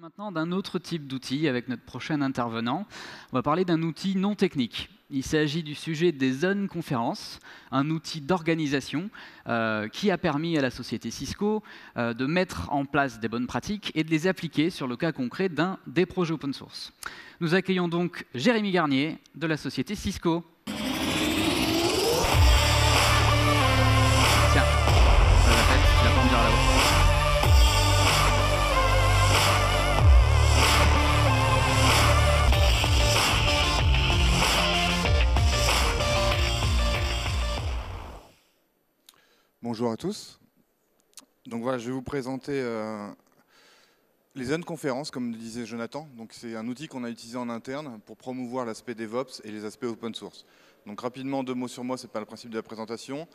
Maintenant d'un autre type d'outil avec notre prochain intervenant. On va parler d'un outil non technique. Il s'agit du sujet des zones conférences, un outil d'organisation qui a permis à la société Cisco de mettre en place des bonnes pratiques et de les appliquer sur le cas concret des projets open source. Nous accueillons donc Jérémy Garnier de la société Cisco. Tiens, je le répète, tu l'as pas me dire là-haut. Bonjour à tous. Donc voilà, je vais vous présenter les zones conférences, comme le disait Jonathan. Donc c'est un outil qu'on a utilisé en interne pour promouvoir l'aspect DevOps et les aspects open source. Donc rapidement, 2 mots sur moi, c'est pas le principe de la présentation.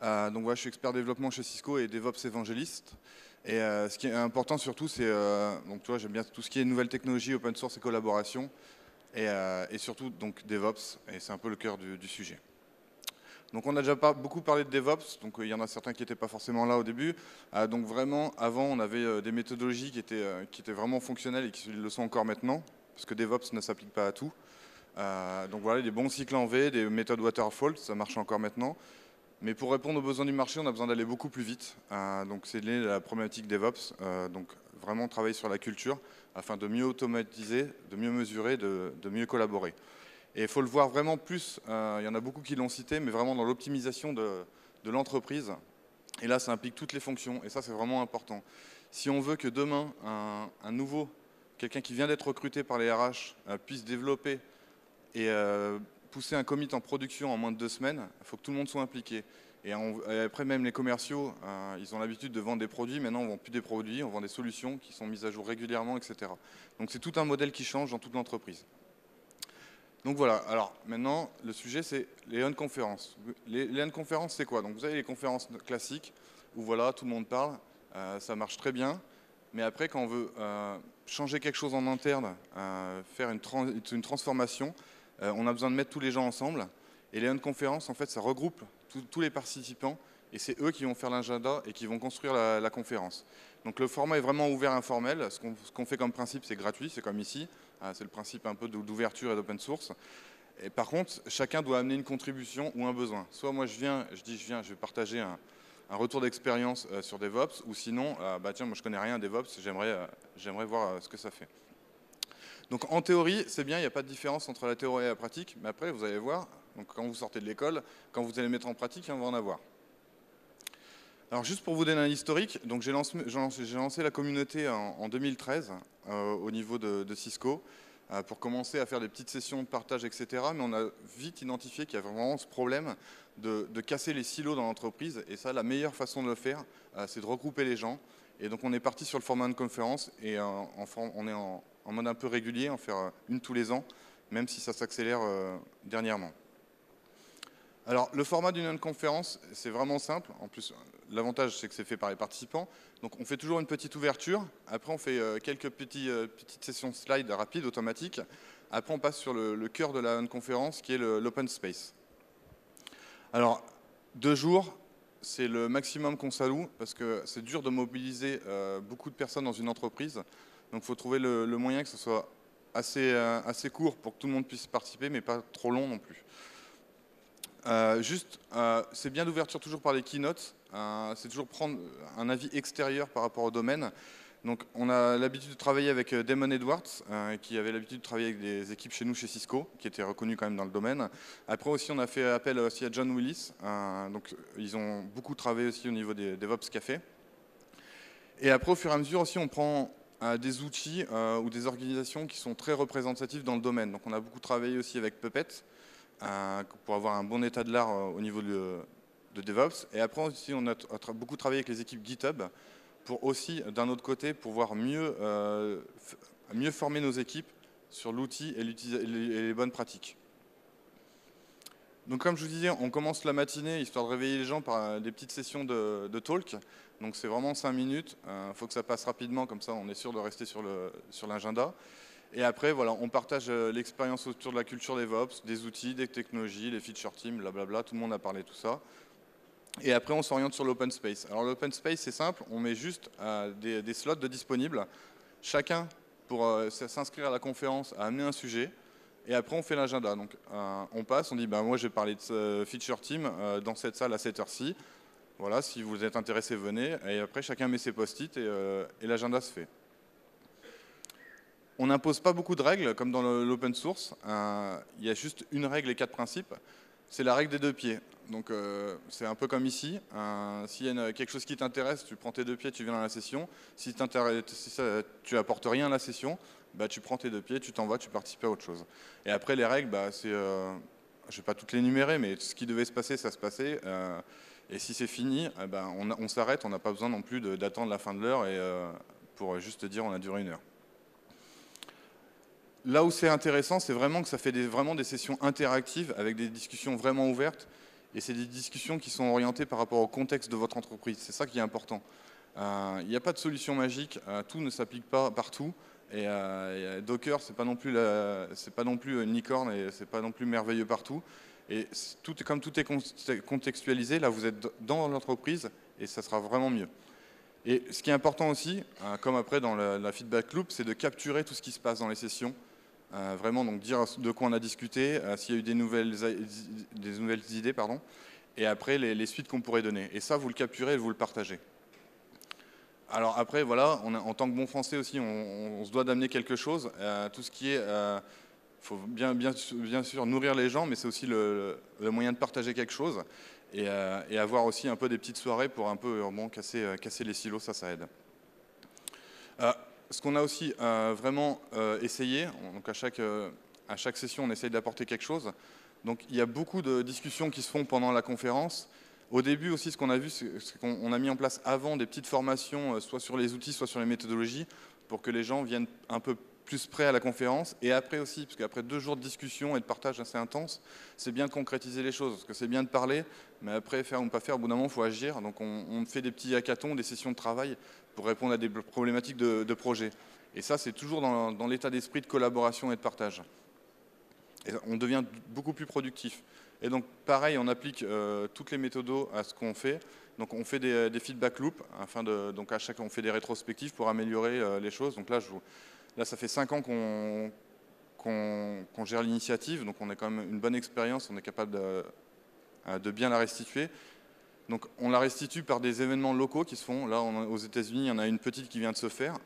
Donc voilà, je suis expert développement chez Cisco et DevOps évangéliste. Et ce qui est important surtout, c'est donc tu vois, j'aime bien tout ce qui est nouvelles technologies, open source et collaboration, et surtout donc DevOps. Et c'est un peu le cœur du sujet. Donc on a déjà beaucoup parlé de DevOps, donc il y en a certains qui n'étaient pas forcément là au début. Donc vraiment, avant, on avait des méthodologies qui étaient vraiment fonctionnelles et qui le sont encore maintenant, parce que DevOps ne s'applique pas à tout. Donc voilà, des bons cycles en V, des méthodes waterfall, ça marche encore maintenant. Mais pour répondre aux besoins du marché, on a besoin d'aller beaucoup plus vite. Donc c'est la problématique DevOps, donc vraiment travailler sur la culture afin de mieux automatiser, de mieux mesurer, de mieux collaborer. Et il faut le voir vraiment plus, il y en a beaucoup qui l'ont cité, mais vraiment dans l'optimisation de l'entreprise. Et là, ça implique toutes les fonctions, et ça, c'est vraiment important. Si on veut que demain, quelqu'un qui vient d'être recruté par les RH, puisse développer et pousser un commit en production en moins de 2 semaines, il faut que tout le monde soit impliqué. Et après, même les commerciaux, ils ont l'habitude de vendre des produits. Maintenant, on ne vend plus des produits, on vend des solutions qui sont mises à jour régulièrement, etc. Donc, c'est tout un modèle qui change dans toute l'entreprise. Donc voilà, alors maintenant, le sujet, c'est les on-conférences. Les on-conférences, c'est quoi? Donc vous avez les conférences classiques, où voilà, tout le monde parle, ça marche très bien. Mais après, quand on veut changer quelque chose en interne, faire une transformation, on a besoin de mettre tous les gens ensemble. Et les on-conférences, en fait, ça regroupe tous les participants, et c'est eux qui vont faire l'agenda et qui vont construire la conférence. Donc le format est vraiment ouvert informel. Ce qu'on fait comme principe, c'est gratuit, c'est comme ici. C'est le principe un peu d'ouverture et d'open source. Et par contre, chacun doit amener une contribution ou un besoin. Soit moi je vais partager un retour d'expérience sur DevOps, ou sinon, tiens, moi je connais rien à DevOps, j'aimerais voir ce que ça fait. Donc en théorie, c'est bien, il n'y a pas de différence entre la théorie et la pratique, mais après vous allez voir, donc quand vous sortez de l'école, quand vous allez mettre en pratique, on va en avoir. Alors juste pour vous donner un historique, donc j'ai lancé la communauté en 2013 au niveau de Cisco pour commencer à faire des petites sessions de partage, etc. Mais on a vite identifié qu'il y avait vraiment ce problème de casser les silos dans l'entreprise. Et ça, la meilleure façon de le faire, c'est de regrouper les gens. Et donc on est parti sur le format de conférence et on est en mode un peu régulier, en faire une tous les ans, même si ça s'accélère dernièrement. Alors, le format d'une conférence, c'est vraiment simple. En plus, l'avantage, c'est que c'est fait par les participants. Donc, on fait toujours une petite ouverture. Après, on fait quelques petites sessions slides rapides, automatiques. Après, on passe sur le cœur de la conférence, qui est l'open space. Alors, 2 jours, c'est le maximum qu'on s'alloue, parce que c'est dur de mobiliser beaucoup de personnes dans une entreprise. Donc, il faut trouver le moyen que ce soit assez court pour que tout le monde puisse participer, mais pas trop long non plus. C'est bien d'ouverture toujours par les keynotes, c'est toujours prendre un avis extérieur par rapport au domaine. Donc on a l'habitude de travailler avec Damon Edwards, qui avait l'habitude de travailler avec des équipes chez nous, chez Cisco, qui étaient reconnues quand même dans le domaine. Après aussi, on a fait appel aussi à John Willis, donc ils ont beaucoup travaillé aussi au niveau des DevOps Café. Et après, au fur et à mesure aussi, on prend des outils ou des organisations qui sont très représentatives dans le domaine. Donc on a beaucoup travaillé aussi avec Puppet, pour avoir un bon état de l'art au niveau de DevOps. Et après aussi, on a beaucoup travaillé avec les équipes GitHub pour aussi, d'un autre côté, pouvoir mieux former nos équipes sur l'outil et les bonnes pratiques. Donc comme je vous disais, on commence la matinée, histoire de réveiller les gens par des petites sessions de talk. Donc c'est vraiment 5 minutes, il faut que ça passe rapidement, comme ça on est sûr de rester sur l'agenda. Et après, voilà, on partage l'expérience autour de la culture DevOps, des outils, des technologies, les feature teams, blablabla, tout le monde a parlé de tout ça. Et après, on s'oriente sur l'open space. Alors l'open space, c'est simple, on met juste des slots de disponibles. Chacun pour s'inscrire à la conférence, à amener un sujet. Et après, on fait l'agenda. Donc, on passe, on dit, moi, je vais parler de ce feature team dans cette salle à cette heure-ci. Voilà, si vous êtes intéressé, venez. Et après, chacun met ses post-it et l'agenda se fait. On n'impose pas beaucoup de règles, comme dans l'open source. Il y a juste une règle et 4 principes. C'est la règle des 2 pieds. Donc, c'est un peu comme ici. S'il y a quelque chose qui t'intéresse, tu prends tes 2 pieds, tu viens dans la session. Si tu apportes rien à la session, tu prends tes 2 pieds, tu t'en vas, tu participes à autre chose. Et après, les règles, je ne vais pas toutes les énumérer, mais ce qui devait se passer, ça se passait. Et si c'est fini, on s'arrête. On n'a pas besoin non plus d'attendre la fin de l'heure pour juste dire on a duré 1 heure. Là où c'est intéressant, c'est vraiment que ça fait vraiment des sessions interactives avec des discussions vraiment ouvertes. Et c'est des discussions qui sont orientées par rapport au contexte de votre entreprise. C'est ça qui est important. Il n'y a pas de solution magique. Tout ne s'applique pas partout. Et Docker, c'est pas non plus une licorne et c'est pas non plus merveilleux partout. Et comme tout est contextualisé, là vous êtes dans l'entreprise et ça sera vraiment mieux. Et ce qui est important aussi, comme après dans la feedback loop, c'est de capturer tout ce qui se passe dans les sessions. Vraiment, donc dire de quoi on a discuté, s'il y a eu des nouvelles idées, pardon, et après les suites qu'on pourrait donner. Et ça, vous le capturez et vous le partagez. Alors après, voilà, en tant que bon français aussi, on se doit d'amener quelque chose. Tout ce qui est... faut bien sûr nourrir les gens, mais c'est aussi le moyen de partager quelque chose. Et avoir aussi un peu des petites soirées pour un peu casser les silos, ça aide. Ce qu'on a aussi vraiment essayé, donc à chaque session, on essaye d'apporter quelque chose. Donc il y a beaucoup de discussions qui se font pendant la conférence. Au début aussi, ce qu'on a vu, c'est qu'on a mis en place avant des petites formations, soit sur les outils, soit sur les méthodologies, pour que les gens viennent un peu plus près à la conférence. Et après aussi, parce qu'après 2 jours de discussion et de partage assez intense, c'est bien de concrétiser les choses. Parce que c'est bien de parler, mais après, faire ou ne pas faire, au bout d'un moment, il faut agir. Donc on fait des petits hackathons, des sessions de travail pour répondre à des problématiques de projet. Et ça, c'est toujours dans l'état d'esprit de collaboration et de partage. Et on devient beaucoup plus productif. Et donc, pareil, on applique toutes les méthodos à ce qu'on fait. Donc, on fait des feedback loops, donc à chaque on fait des rétrospectives pour améliorer les choses. Donc là, ça fait 5 ans qu'on gère l'initiative, donc on a quand même une bonne expérience, on est capable de bien la restituer. Donc on la restitue par des événements locaux qui se font. Là, aux États-Unis, il y en a une petite qui vient de se faire.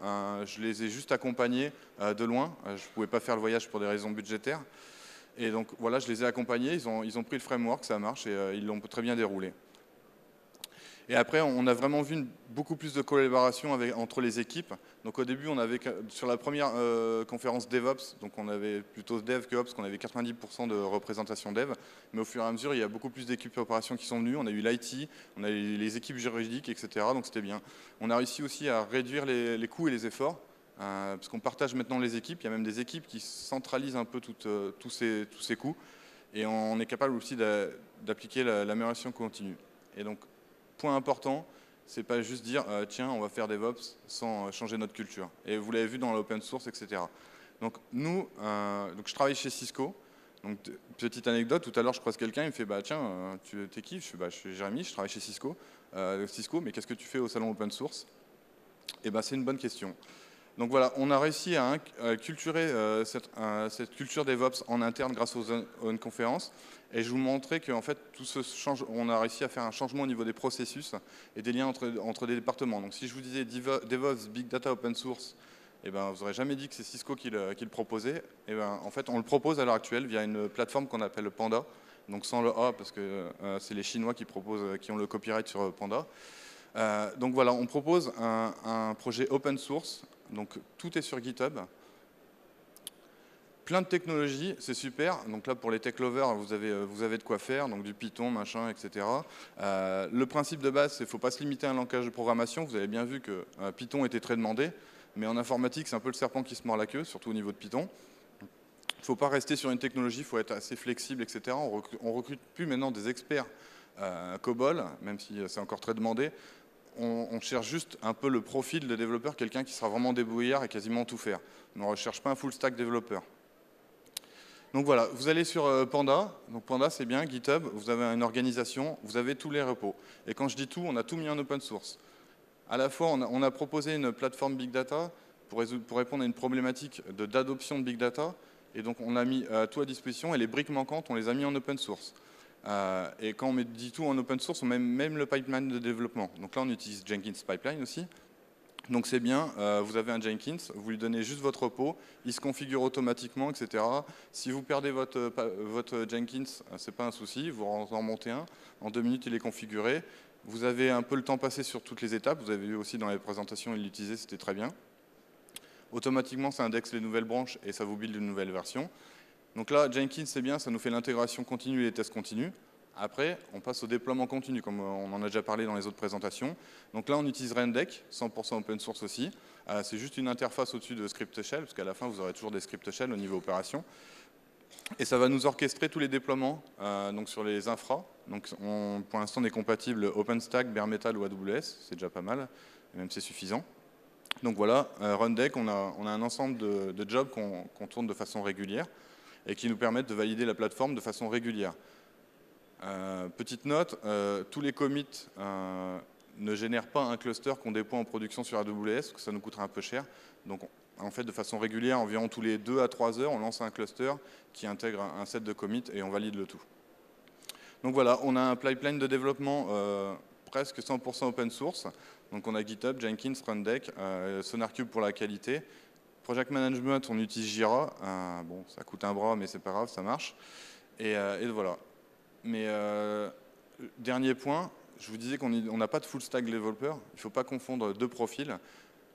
Je les ai juste accompagnés de loin. Je ne pouvais pas faire le voyage pour des raisons budgétaires. Et donc voilà, je les ai accompagnés. Ils ont pris le framework, ça marche, et ils l'ont très bien déroulé. Et après, on a vraiment vu beaucoup plus de collaboration entre les équipes. Donc au début, on avait, sur la première conférence DevOps, donc on avait plutôt Dev que Ops, qu'on avait 90% de représentation Dev. Mais au fur et à mesure, il y a beaucoup plus d'équipes d'opération qui sont venues. On a eu l'IT, on a eu les équipes juridiques, etc. Donc c'était bien. On a réussi aussi à réduire les coûts et les efforts, parce qu'on partage maintenant les équipes. Il y a même des équipes qui centralisent un peu tous ces coûts. Et on est capable aussi d'appliquer l'amélioration continue. Et donc, point important, c'est pas juste dire tiens, on va faire DevOps sans changer notre culture. Et vous l'avez vu dans l'open source, etc. Donc nous, je travaille chez Cisco. Donc petite anecdote, tout à l'heure je croise quelqu'un, il me fait tiens, t'es qui? Je suis Jérémy, je travaille chez Cisco. Cisco, mais qu'est-ce que tu fais au salon open source? Et c'est une bonne question. Donc voilà, on a réussi à culturer cette culture DevOps en interne grâce aux conférences. Et je vous montrais qu'en fait, on a réussi à faire un changement au niveau des processus et des liens entre des départements. Donc si je vous disais DevOps, Big Data, Open Source, vous n'aurez jamais dit que c'est Cisco qui le proposait. En fait, on le propose à l'heure actuelle via une plateforme qu'on appelle Panda. Donc sans le A, parce que c'est les Chinois qui ont le copyright sur Panda. Donc voilà, on propose un projet open source. Donc tout est sur GitHub. Plein de technologies, c'est super. Donc là, pour les tech lovers, vous avez de quoi faire, donc du Python, machin, etc. Le principe de base, c'est qu'il ne faut pas se limiter à un langage de programmation. Vous avez bien vu que Python était très demandé, mais en informatique, c'est un peu le serpent qui se mord la queue, surtout au niveau de Python. Il ne faut pas rester sur une technologie, il faut être assez flexible, etc. On recrute plus maintenant des experts COBOL, même si c'est encore très demandé. On cherche juste un peu le profil de développeur, quelqu'un qui sera vraiment débrouillard et quasiment tout faire. On ne recherche pas un full stack développeur. Donc voilà, vous allez sur Panda. Donc Panda, c'est bien, GitHub, vous avez une organisation, vous avez tous les repos. Et quand je dis tout, on a tout mis en open source. À la fois, on a proposé une plateforme Big Data pour répondre à une problématique d'adoption de big data. Et donc on a mis tout à disposition et les briques manquantes, on les a mis en open source. Et quand on dit tout en open source, on met même le pipeline de développement. Donc là, on utilise Jenkins Pipeline aussi. Donc c'est bien, vous avez un Jenkins, vous lui donnez juste votre repo, il se configure automatiquement, etc. Si vous perdez votre Jenkins, c'est pas un souci, vous en remontez un, en 2 minutes il est configuré. Vous avez un peu le temps passé sur toutes les étapes, vous avez vu aussi dans les présentations, il l'utilisait, c'était très bien. Automatiquement, ça indexe les nouvelles branches et ça vous build une nouvelle version. Donc là, Jenkins, c'est bien, ça nous fait l'intégration continue et les tests continus. Après, on passe au déploiement continu, comme on en a déjà parlé dans les autres présentations. Donc là, on utilise Rundeck, 100% open source aussi. C'est juste une interface au-dessus de Script Shell, parce qu'à la fin, vous aurez toujours des Script Shell au niveau opération. Et ça va nous orchestrer tous les déploiements donc sur les infras. Donc pour l'instant, on est compatible OpenStack, Bare Metal ou AWS, c'est déjà pas mal, et même c'est suffisant. Donc voilà, Rundeck, on a un ensemble de jobs qu'on tourne de façon régulière et qui nous permettent de valider la plateforme de façon régulière. Petite note, tous les commits ne génèrent pas un cluster qu'on déploie en production sur AWS, parce que ça nous coûterait un peu cher. Donc en fait, de façon régulière, environ tous les 2 à 3 heures, on lance un cluster qui intègre un set de commits et on valide le tout. Donc voilà, on a un pipeline de développement presque 100% open source. Donc on a GitHub, Jenkins, Rundeck, SonarCube pour la qualité. Project Management, on utilise Jira. Bon, ça coûte un bras, mais c'est pas grave, ça marche. Et voilà. Mais dernier point, je vous disais qu'on n'a pas de full stack developer. Il ne faut pas confondre 2 profils.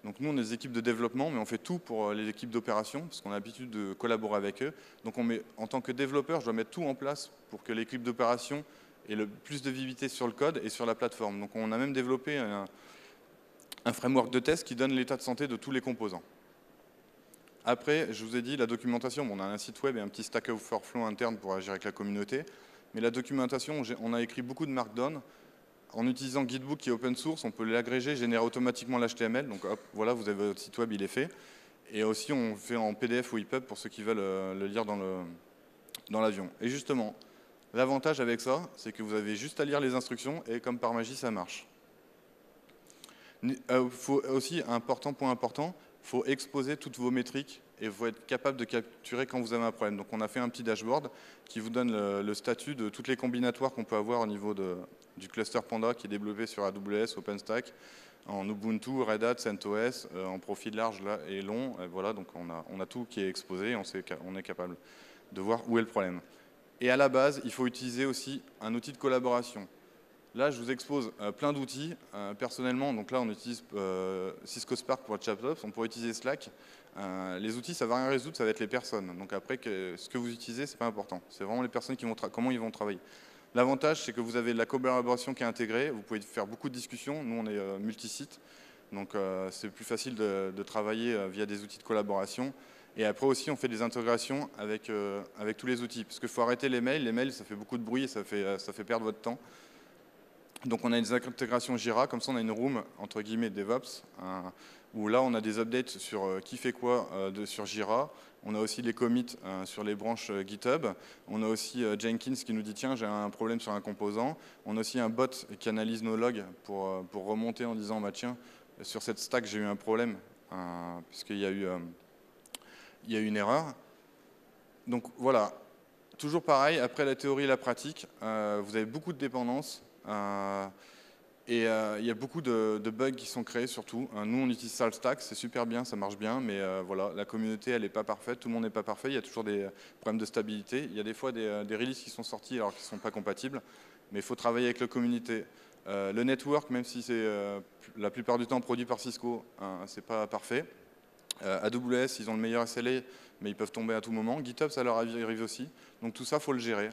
Donc nous, on est des équipes de développement, mais on fait tout pour les équipes d'opération, parce qu'on a l'habitude de collaborer avec eux. Donc en tant que développeur, je dois mettre tout en place pour que l'équipe d'opération ait le plus de visibilité sur le code et sur la plateforme. Donc on a même développé un framework de test qui donne l'état de santé de tous les composants. Après, je vous ai dit, la documentation, bon, on a un site web et un petit Stack Overflow interne pour agir avec la communauté. Mais la documentation, on a écrit beaucoup de Markdown. En utilisant Gitbook qui est open source, on peut l'agréger, générer automatiquement l'HTML. Donc hop, voilà, vous avez votre site web, il est fait. Et aussi, on fait en PDF ou EPUB pour ceux qui veulent le lire dans l'avion. Et justement, l'avantage avec ça, c'est que vous avez juste à lire les instructions et comme par magie, ça marche. Faut aussi, point important, il faut exposer toutes vos métriques et il faut être capable de capturer quand vous avez un problème. Donc on a fait un petit dashboard qui vous donne le statut de toutes les combinatoires qu'on peut avoir au niveau du cluster Panda qui est développé sur AWS, OpenStack, en Ubuntu, Red Hat, CentOS, en profil large là, et long. Et voilà, donc on a tout qui est exposé et on est capable de voir où est le problème. Et à la base, il faut utiliser aussi un outil de collaboration. Là, je vous expose plein d'outils. Personnellement, donc là, on utilise Cisco Spark pour ChatOps. On pourrait utiliser Slack. Les outils, ça ne va rien résoudre, ça va être les personnes. Donc après, ce que vous utilisez, ce n'est pas important. C'est vraiment les personnes qui comment ils vont travailler. L'avantage, c'est que vous avez de la collaboration qui est intégrée. Vous pouvez faire beaucoup de discussions. Nous, on est multisite. Donc c'est plus facile de travailler via des outils de collaboration. Et après aussi, on fait des intégrations avec tous les outils. Parce qu'il faut arrêter les mails. Les mails, ça fait beaucoup de bruit et ça fait perdre votre temps. Donc on a des intégrations Jira, comme ça on a une room entre guillemets DevOps, où là on a des updates sur qui fait quoi sur Jira. On a aussi les commits sur les branches GitHub. On a aussi Jenkins qui nous dit tiens j'ai un problème sur un composant. On a aussi un bot qui analyse nos logs pour remonter en disant bah, tiens sur cette stack j'ai eu un problème puisqu'il y a eu une erreur. Donc voilà, toujours pareil, après la théorie et la pratique, vous avez beaucoup de dépendances. Il y a beaucoup de bugs qui sont créés surtout. Nous, on utilise SaltStack, c'est super bien, ça marche bien, mais voilà, la communauté, elle n'est pas parfaite, tout le monde n'est pas parfait, il y a toujours des problèmes de stabilité. Il y a des fois des releases qui sont sorties alors qu'ils ne sont pas compatibles, mais il faut travailler avec la communauté. Le network, même si c'est la plupart du temps produit par Cisco, c'est pas parfait. AWS, ils ont le meilleur SLA, mais ils peuvent tomber à tout moment. GitHub, ça leur arrive aussi. Donc tout ça, il faut le gérer.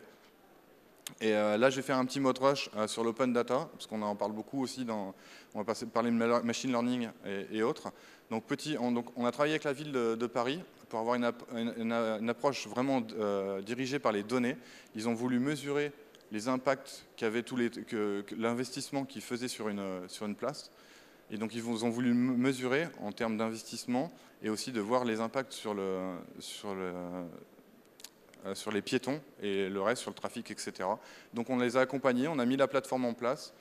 Et là, je vais faire un petit mode rush sur l'open data, parce qu'on en parle beaucoup aussi, on va parler de machine learning et autres. Donc, on a travaillé avec la ville de Paris pour avoir une approche vraiment dirigée par les données. Ils ont voulu mesurer les impacts qu'avait l'investissement qu'ils faisaient sur une place. Et donc, ils ont voulu mesurer en termes d'investissement et aussi de voir les impacts sur les piétons et le reste sur le trafic, etc. Donc on les a accompagnés, on a mis la plateforme en place,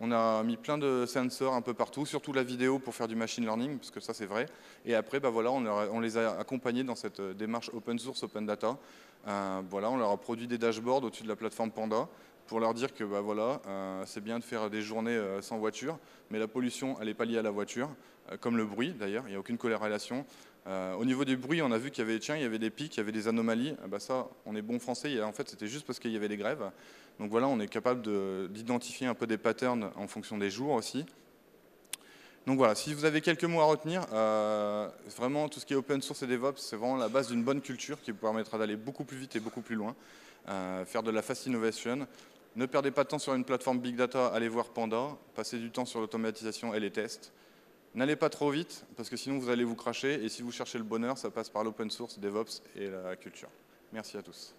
On a mis plein de sensors un peu partout, surtout la vidéo pour faire du machine learning, parce que ça c'est vrai. Et après, voilà, on les a accompagnés dans cette démarche open source, open data. Voilà, on leur a produit des dashboards au-dessus de la plateforme Panda pour leur dire que voilà, c'est bien de faire des journées sans voiture, mais la pollution, elle n'est pas liée à la voiture, comme le bruit d'ailleurs, il n'y a aucune corrélation. Au niveau du bruit, on a vu qu'il y avait, il y avait des pics, il y avait des anomalies. Ça, on est bon français, en fait, c'était juste parce qu'il y avait des grèves. Donc voilà, on est capable d'identifier un peu des patterns en fonction des jours aussi. Donc voilà, si vous avez quelques mots à retenir, vraiment tout ce qui est open source et DevOps, c'est vraiment la base d'une bonne culture qui vous permettra d'aller beaucoup plus vite et beaucoup plus loin. Faire de la fast innovation. Ne perdez pas de temps sur une plateforme Big Data, allez voir Panda, passez du temps sur l'automatisation et les tests. N'allez pas trop vite, parce que sinon vous allez vous cracher, et si vous cherchez le bonheur, ça passe par l'open source, DevOps et la culture. Merci à tous.